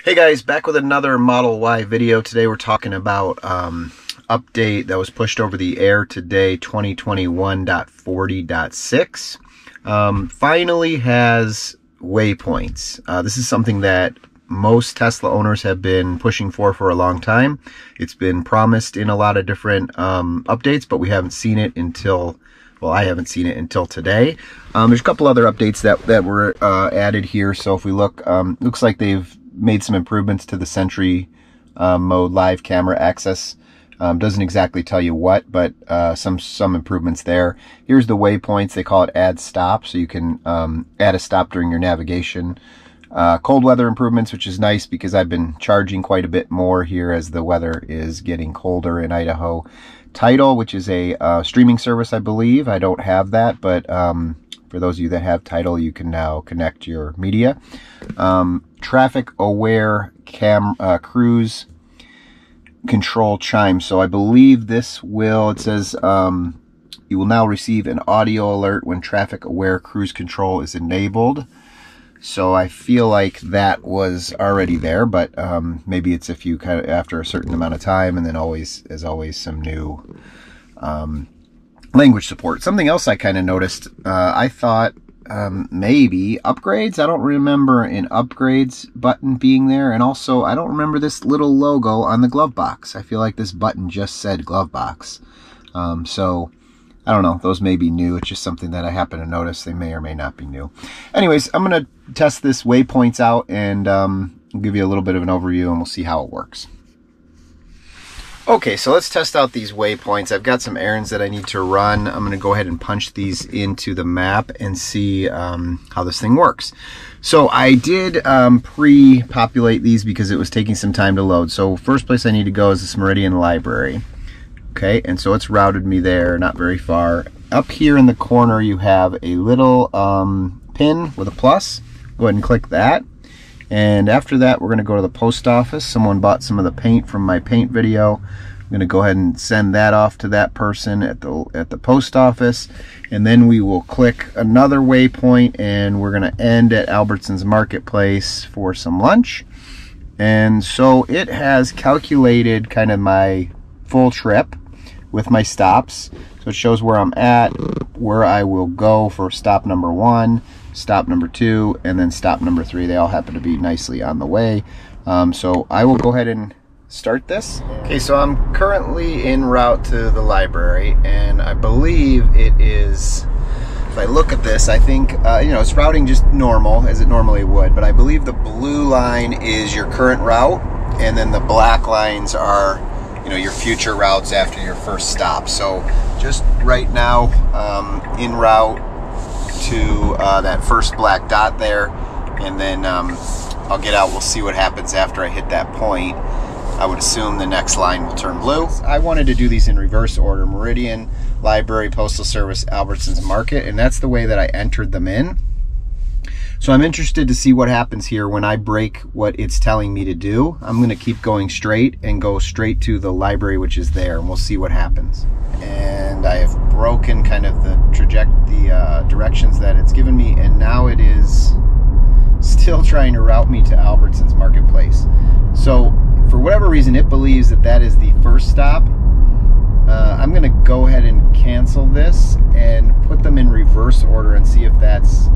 Hey guys, back with another Model Y video. Today we're talking about update that was pushed over the air today, 2021.40.6. Finally has waypoints. This is something that most Tesla owners have been pushing for a long time. It's been promised in a lot of different updates, but we haven't seen it until, well, I haven't seen it until today. There's a couple other updates that were added here. So if we look, looks like they've made some improvements to the Sentry mode live camera access. Doesn't exactly tell you what, but some improvements there. Here's the waypoints. They call it add stop, so you can add a stop during your navigation. Cold weather improvements, which is nice because I've been charging quite a bit more here as the weather is getting colder in Idaho. Tidal, which is a streaming service, I believe. I don't have that, but for those of you that have Tidal, you can now connect your media. Traffic aware cruise control chime. So I believe this will, it says you will now receive an audio alert when traffic aware cruise control is enabled. So I feel like that was already there, but maybe it's if you kind of after a certain amount of time, and then always, as always, some new language support. Something else I kind of noticed, I thought maybe upgrades. I don't remember an upgrades button being there, and also I don't remember this little logo on the glove box. I feel like this button just said glove box. So I don't know, those may be new. It's just something that I happen to notice. They may or may not be new. Anyways, I'm going to test this waypoints out and I'll give you a little bit of an overview and we'll see how it works. Okay, so let's test out these waypoints. I've got some errands that I need to run. I'm going to go ahead and punch these into the map and see how this thing works. So I did pre-populate these because it was taking some time to load. So first place I need to go is this Meridian Library. Okay, and so it's routed me there, not very far. Up here in the corner, you have a little pin with a plus. Go ahead and click that. And after that, we're going to go to the post office. Someone bought some of the paint from my paint video. I'm going to go ahead and send that off to that person at the post office. And then we will click another waypoint, and we're going to end at Albertsons Marketplace for some lunch. And so it has calculated kind of my full trip with my stops. So it shows where I'm at, where I will go for stop number 1, stop number 2, and then stop number 3. They all happen to be nicely on the way. So I will go ahead and start this. Okay, so I'm currently en route to the library, and I believe it is, if I look at this, I think, you know, it's routing just normal, as it normally would, but I believe the blue line is your current route, and then the black lines are, you know, your future routes after your first stop. So just right now, en route to that first black dot there, and then I'll get out. We'll see what happens after I hit that point. I would assume the next line will turn blue. I wanted to do these in reverse order: Meridian, Library, Postal Service, Albertsons Market, and that's the way that I entered them in. So I'm interested to see what happens here when I break what it's telling me to do. I'm going to keep going straight and go straight to the library, which is there, and we'll see what happens. And I have broken kind of the directions that it's given me, and now it is still trying to route me to Albertsons Marketplace. So for whatever reason, it believes that that is the first stop. I'm going to go ahead and cancel this and put them in reverse order and see if that's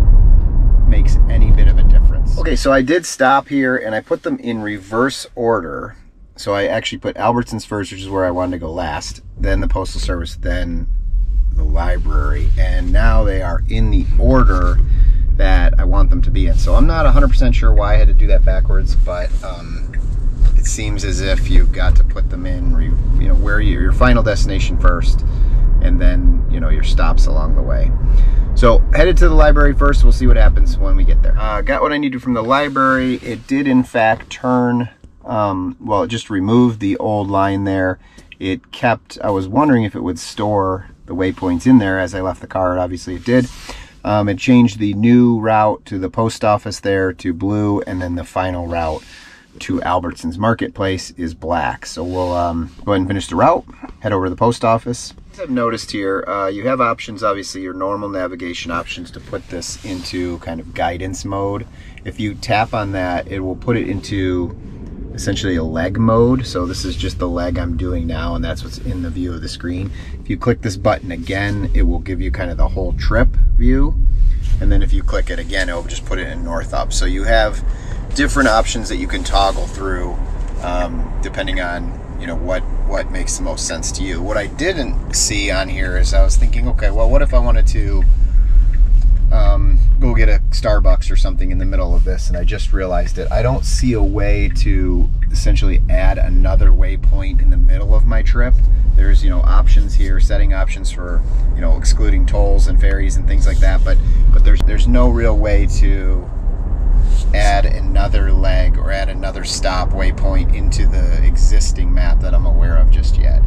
makes any bit of a difference. Okay, so I did stop here and I put them in reverse order. So I actually put Albertsons first, which is where I wanted to go last, then the Postal Service, then the library, and now they are in the order that I want them to be in. So I'm not 100% sure why I had to do that backwards, but it seems as if you've got to put them in, you know, where your final destination first, and then, you know, your stops along the way. So headed to the library first. We'll see what happens when we get there. Got what I needed from the library. It did in fact turn, well, it just removed the old line there. It kept, I was wondering if it would store the waypoints in there as I left the car. Obviously it did. It changed the new route to the post office there to blue, and then the final route to Albertsons Marketplace is black. So we'll go ahead and finish the route, head over to the post office, As I've noticed here, you have options, obviously your normal navigation options, to put this into kind of guidance mode. If you tap on that, it will put it into essentially a leg mode. So this is just the leg I'm doing now, and that's what's in the view of the screen. If you click this button again, it will give you kind of the whole trip view. And then if you click it again, it will just put it in north up. So you have different options that you can toggle through depending on, you know, what makes the most sense to you. What I didn't see on here is I was thinking, okay, well, what if I wanted to go get a Starbucks or something in the middle of this, and I just realized it. I don't see a way to essentially add another waypoint in the middle of my trip. There's, you know, options here, setting options for, you know, excluding tolls and ferries and things like that, but there's no real way to add another leg or add another stop waypoint into the existing map that I'm aware of just yet.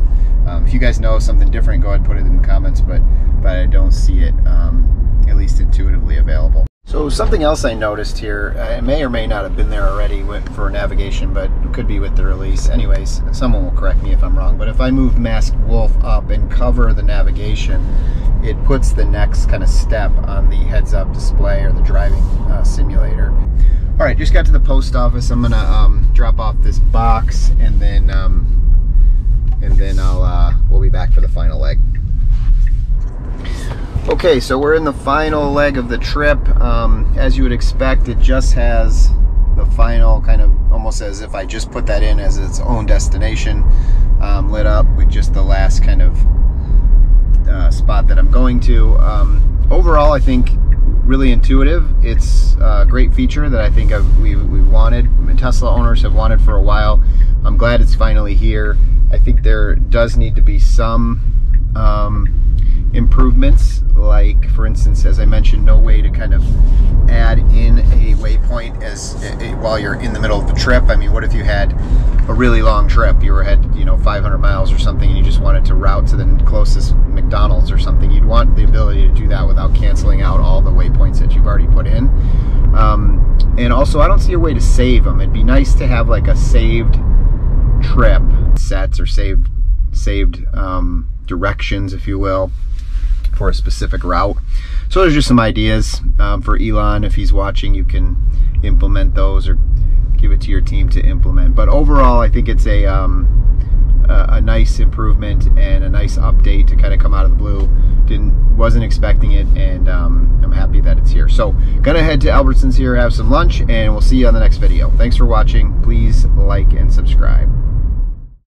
If you guys know something different, go ahead and put it in the comments, but I don't see it at least intuitively available. So something else I noticed here, it may or may not have been there already for navigation, but it could be with the release. Anyways, someone will correct me if I'm wrong, but if I move Masked Wolf up and cover the navigation, it puts the next kind of step on the heads-up display or the driving simulator. All right, just got to the post office. I'm gonna drop off this box, and then we'll be back for the final leg. Okay, so we're in the final leg of the trip. As you would expect, it just has the final kind of, almost as if I just put that in as its own destination, lit up with just the last kind of spot that I'm going to. Overall, I think really intuitive. It's a great feature that I think we've wanted. Tesla owners have wanted for a while. I'm glad it's finally here. I think there does need to be some improvements, like for instance, as I mentioned, no way to kind of add in a waypoint while you're in the middle of the trip. I mean, what if you had a really long trip, you were ahead, you know, 500 miles or something, and you just wanted to route to the closest McDonald's or something? You'd want the ability to do that without canceling out all the waypoints that you've already put in. And also, I don't see a way to save them. It'd be nice to have like a saved trip sets or saved directions, if you will, for a specific route. So there's just some ideas for Elon. If he's watching, you can implement those or give it to your team to implement. But overall, I think it's a nice improvement and a nice update to kind of come out of the blue. Wasn't expecting it, and I'm happy that it's here. So gonna head to Albertsons here, have some lunch, and we'll see you on the next video. Thanks for watching. Please like and subscribe.